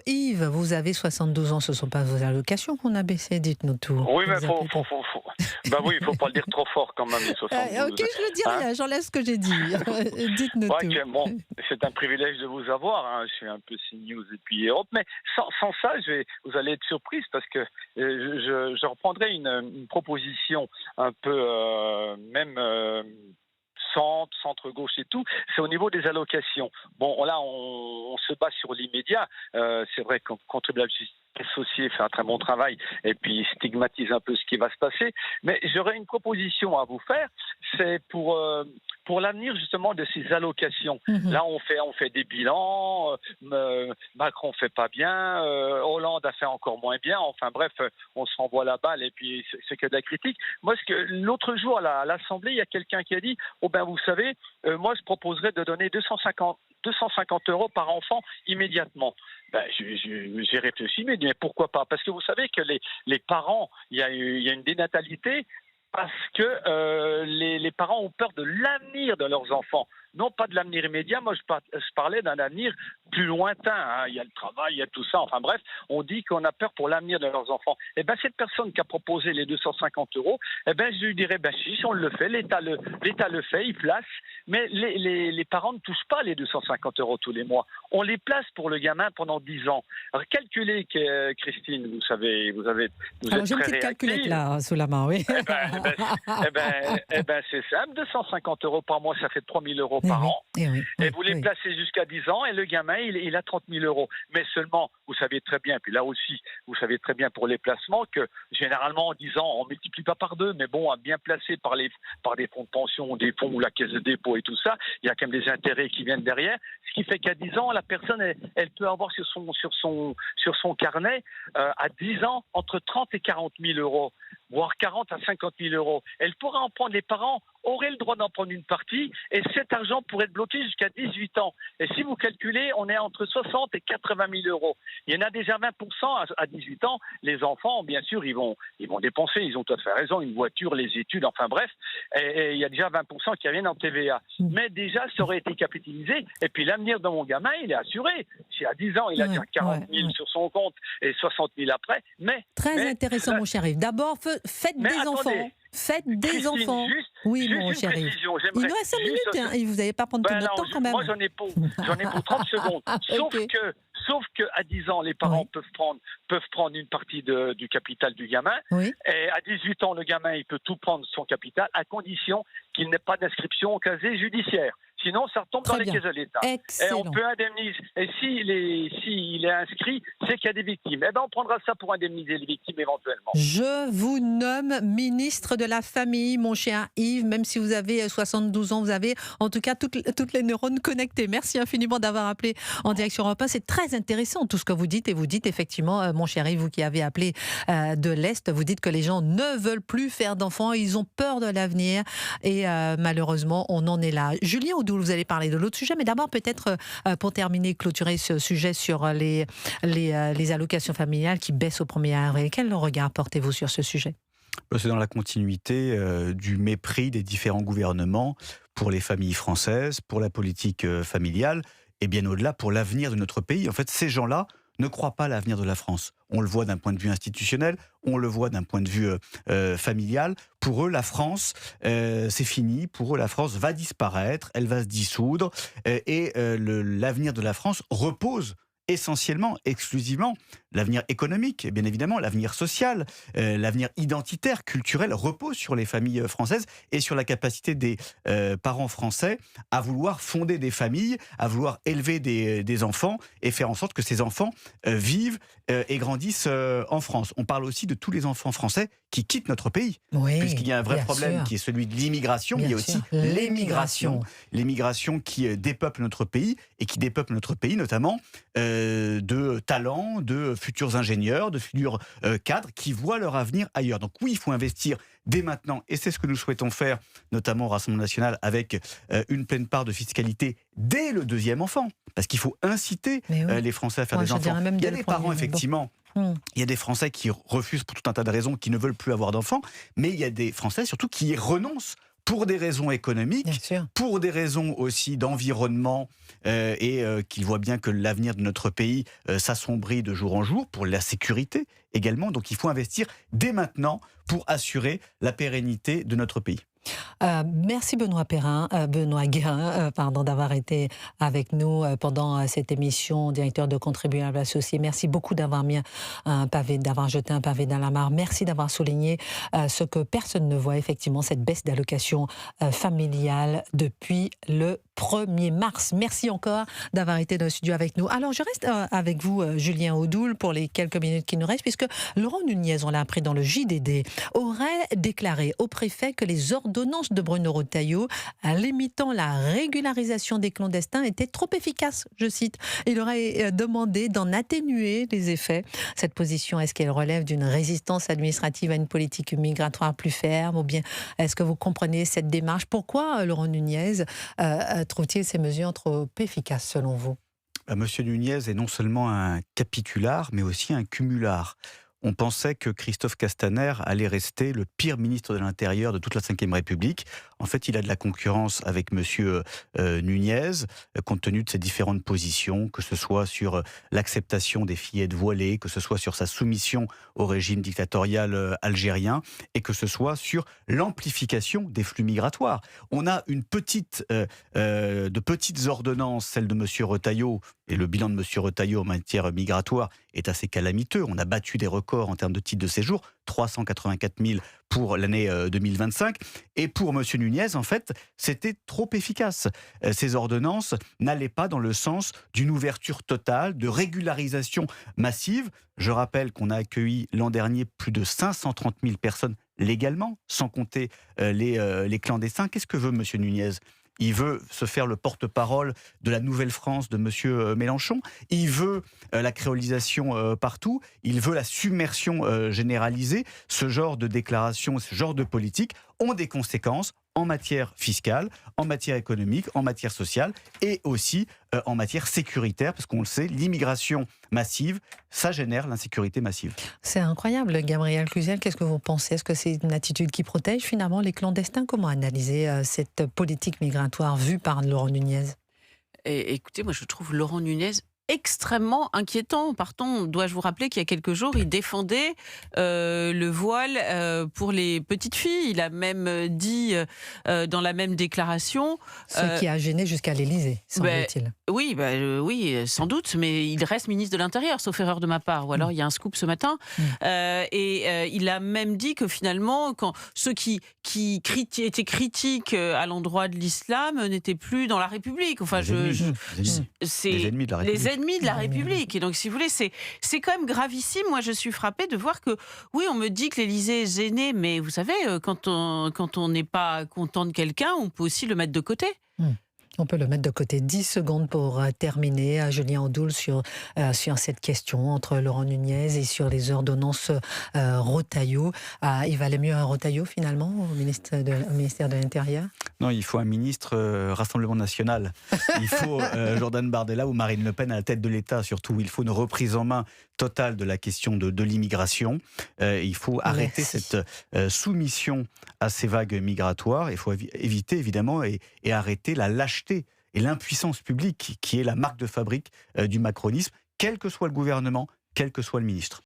Yves, vous avez 72 ans, ce ne sont pas vos allocations qu'on a baissées, dites-nous tout. Oui, mais Vous faut... Bah oui, il faut pas le dire trop fort quand même, les 72. Ok, je ne dis Hein? rien, j'enlève ce que j'ai dit. Dites-nous Ouais, tout. bon, c'est un privilège de vous avoir. Hein. Je suis un peu CNews et puis Europe, mais sans ça, vous allez être surprise parce que je reprendrai une proposition un peu même centre-gauche et tout. C'est au niveau des allocations. Bon, là, on se bat sur l'immédiat. C'est vrai qu'on contribuable associé fait un très bon travail et puis stigmatise un peu ce qui va se passer. Mais j'aurais une proposition à vous faire. C'est pour l'avenir justement de ces allocations. Là, on fait des bilans. Macron fait pas bien. Hollande a fait encore moins bien. Enfin bref, on se renvoie la balle et puis c'est que de la critique. Moi, l'autre jour à l'Assemblée, il y a quelqu'un qui a dit oh ben vous savez, moi je proposerais de donner 250 € par enfant immédiatement. Ben, j'ai réfléchi, mais pourquoi pas? Parce que vous savez que les parents, il y a une dénatalité parce que les parents ont peur de l'avenir de leurs enfants. Non pas de l'avenir immédiat, moi je parlais d'un avenir plus lointain. Hein. Il y a le travail, il y a tout ça. Enfin bref, on dit qu'on a peur pour l'avenir de leurs enfants. Et bien cette personne qui a proposé les 250 €, eh ben je lui dirais, ben si on le fait, l'État le fait, il place, mais les parents ne touchent pas les 250 € tous les mois. On les place pour le gamin pendant 10 ans. Alors calculez, Christine, vous savez, vous êtes Alors, j'ai une très petite réactive. calculette là, sous la main, oui. Eh ben, c'est simple, 250 € par mois, ça fait 3 000 € par an. Et vous les placez jusqu'à 10 ans, et le gamin, il a 30 000 €. Mais seulement, vous savez très bien, puis là aussi, vous savez très bien pour les placements, que généralement, en 10 ans, on ne multiplie pas par 2, mais bon, à bien placer par des fonds de pension, des fonds ou la caisse de dépôt et tout ça, il y a quand même des intérêts qui viennent derrière. Ce qui fait qu'à 10 ans, la personne, elle peut avoir sur son carnet, à 10 ans, entre 30 et 40 000 €, voire 40 à 50 000 €. Elle pourra en prendre, les parents auraient le droit d'en prendre une partie, et cet argent pourrait être bloqué jusqu'à 18 ans. Et si vous calculez, on est entre 60 et 80 000 €. Il y en a déjà 20% à 18 ans. Les enfants, bien sûr, ils vont dépenser, ils ont tout à fait raison, une voiture, les études, enfin bref. Et il y a déjà 20% qui reviennent en TVA. Mais déjà, ça aurait été capitalisé. Et puis l'avenir de mon gamin, il est assuré. Si à 10 ans, il a déjà 40 000 sur son compte et 60 000 après. Très intéressant, mon cher Yves. D'abord, faites des enfants. Faites des Christine, enfants. Oui, mon cher Yves. Il nous reste 5 minutes, hein, et vous n'allez pas prendre tout notre temps quand même. Moi, j'en ai pour 30 secondes. Sauf que à 10 ans, les parents peuvent prendre une partie du capital du gamin. Oui. Et à 18 ans, le gamin, il peut tout prendre son capital à condition qu'il n'ait pas d'inscription au casier judiciaire. Sinon, ça retombe dans les caisses de l'État. Excellent. Et on peut indemniser. Et s'il est inscrit, c'est qu'il y a des victimes. Eh bien, on prendra ça pour indemniser les victimes éventuellement. Je vous nomme ministre de la Famille, mon cher Yves. Même si vous avez 72 ans, vous avez en tout cas toutes les neurones connectés. Merci infiniment d'avoir appelé en direction Europe 1. C'est très intéressant tout ce que vous dites. Et vous dites effectivement, mon cher Yves, vous qui avez appelé de l'Est, vous dites que les gens ne veulent plus faire d'enfants. Ils ont peur de l'avenir. Et malheureusement, on en est là. Julien Audoul, vous allez parler de l'autre sujet, mais d'abord peut-être pour terminer, clôturer ce sujet sur les allocations familiales qui baissent au 1er avril. Quel regard portez-vous sur ce sujet ? C'est dans la continuité du mépris des différents gouvernements pour les familles françaises, pour la politique familiale et bien au-delà pour l'avenir de notre pays. En fait, ces gens-là ne croient pas à l'avenir de la France. On le voit d'un point de vue institutionnel, on le voit d'un point de vue familial. Pour eux, la France, c'est fini. Pour eux, la France va disparaître, elle va se dissoudre. Et l'avenir de la France repose essentiellement, exclusivement, l'avenir économique, bien évidemment, l'avenir social, l'avenir identitaire, culturel, repose sur les familles françaises et sur la capacité des parents français à vouloir fonder des familles, à vouloir élever des enfants et faire en sorte que ces enfants vivent et grandissent en France. On parle aussi de tous les enfants français qui quittent notre pays, puisqu'il y a un vrai problème qui est celui de l'immigration, mais il y a aussi l'émigration. L'émigration qui dépeuple notre pays et qui dépeuple notre pays notamment de talents, de futurs ingénieurs, de futurs cadres qui voient leur avenir ailleurs. Donc oui, il faut investir dès maintenant, et c'est ce que nous souhaitons faire, notamment au Rassemblement national, avec une pleine part de fiscalité dès le 2e enfant, parce qu'il faut inciter les Français à faire des enfants. Il y a des parents, effectivement, il y a des Français qui refusent pour tout un tas de raisons, qui ne veulent plus avoir d'enfants, mais il y a des Français surtout qui y renoncent pour des raisons économiques, Bien sûr. pour des raisons aussi d'environnement, qu'il voit bien que l'avenir de notre pays s'assombrit de jour en jour, pour la sécurité également. Donc il faut investir dès maintenant pour assurer la pérennité de notre pays. Merci Benoît Guérin, d'avoir été avec nous pendant cette émission, directeur de Contribuables Associés. Merci beaucoup d'avoir d'avoir jeté un pavé dans la mare. Merci d'avoir souligné ce que personne ne voit, effectivement, cette baisse d'allocation familiale depuis le 1er mars. Merci encore d'avoir été dans le studio avec nous. Alors, je reste avec vous, Julien Audoul, pour les quelques minutes qui nous restent, puisque Laurent Nunez, on l'a appris dans le JDD, aurait déclaré au préfet que les ordonnances de Bruno Retailleau, limitant la régularisation des clandestins, étaient trop efficaces, je cite. Il aurait demandé d'en atténuer les effets. Cette position, est-ce qu'elle relève d'une résistance administrative à une politique migratoire plus ferme, ou bien est-ce que vous comprenez cette démarche? Pourquoi Laurent Nunez trouve-t-il ces mesures trop efficaces, selon vous? Monsieur Nunez est non seulement un capitulard, mais aussi un cumulard. On pensait que Christophe Castaner allait rester le pire ministre de l'Intérieur de toute la Ve République. En fait, il a de la concurrence avec monsieur Nunez, compte tenu de ses différentes positions, que ce soit sur l'acceptation des fillettes voilées, que ce soit sur sa soumission au régime dictatorial algérien, et que ce soit sur l'amplification des flux migratoires. On a de petites ordonnances, celle de monsieur Retailleau, et le bilan de monsieur Retailleau en matière migratoire est assez calamiteux. On a battu des records en termes de titres de séjour, 384 000 pour l'année 2025. Et pour M. Nunez, en fait, c'était trop efficace. Ces ordonnances n'allaient pas dans le sens d'une ouverture totale, de régularisation massive. Je rappelle qu'on a accueilli l'an dernier plus de 530 000 personnes légalement, sans compter les clandestins. Qu'est-ce que veut M. Nunez ? Il veut se faire le porte-parole de la Nouvelle-France de M. Mélenchon. Il veut la créolisation partout. Il veut la submersion généralisée. Ce genre de déclarations, ce genre de politique ont des conséquences en matière fiscale, en matière économique, en matière sociale et aussi en matière sécuritaire, parce qu'on le sait, l'immigration massive, ça génère l'insécurité massive. C'est incroyable, Gabriel Cluzel, qu'est-ce que vous pensez? Est-ce que c'est une attitude qui protège finalement les clandestins? Comment analyser cette politique migratoire vue par Laurent Nunez? Écoutez, moi je trouve Laurent Nunez extrêmement inquiétant. Partons, dois-je vous rappeler qu'il y a quelques jours, il défendait le voile pour les petites filles. Il a même dit dans la même déclaration... Ce qui a gêné jusqu'à l'Élysée, semble-t-il. Oui, oui, sans doute, mais il reste ministre de l'Intérieur, sauf erreur de ma part. Ou alors il y a un scoop ce matin. Il a même dit que finalement, quand ceux qui étaient critiques à l'endroit de l'islam n'étaient plus dans la République. Enfin, les ennemis de la République. Les ennemis de la République. Et donc, si vous voulez, c'est quand même gravissime. Moi, je suis frappée de voir que, oui, on me dit que l'Élysée est gêné, mais vous savez, quand on n'est pas content de quelqu'un, on peut aussi le mettre de côté. On peut le mettre de côté. 10 secondes pour terminer, Julien Audoul, sur cette question entre Laurent Nunez et sur les ordonnances Retailleau. Il valait mieux un Retailleau, finalement, au ministère de l'Intérieur? Non, il faut un ministre Rassemblement National. Il faut Jordan Bardella ou Marine Le Pen à la tête de l'État, surtout. Il faut une reprise en main totale de la question de l'immigration. Il faut arrêter cette soumission à ces vagues migratoires. Il faut éviter, évidemment, et arrêter la lâcheté et l'impuissance publique qui est la marque de fabrique du macronisme, quel que soit le gouvernement, quel que soit le ministre.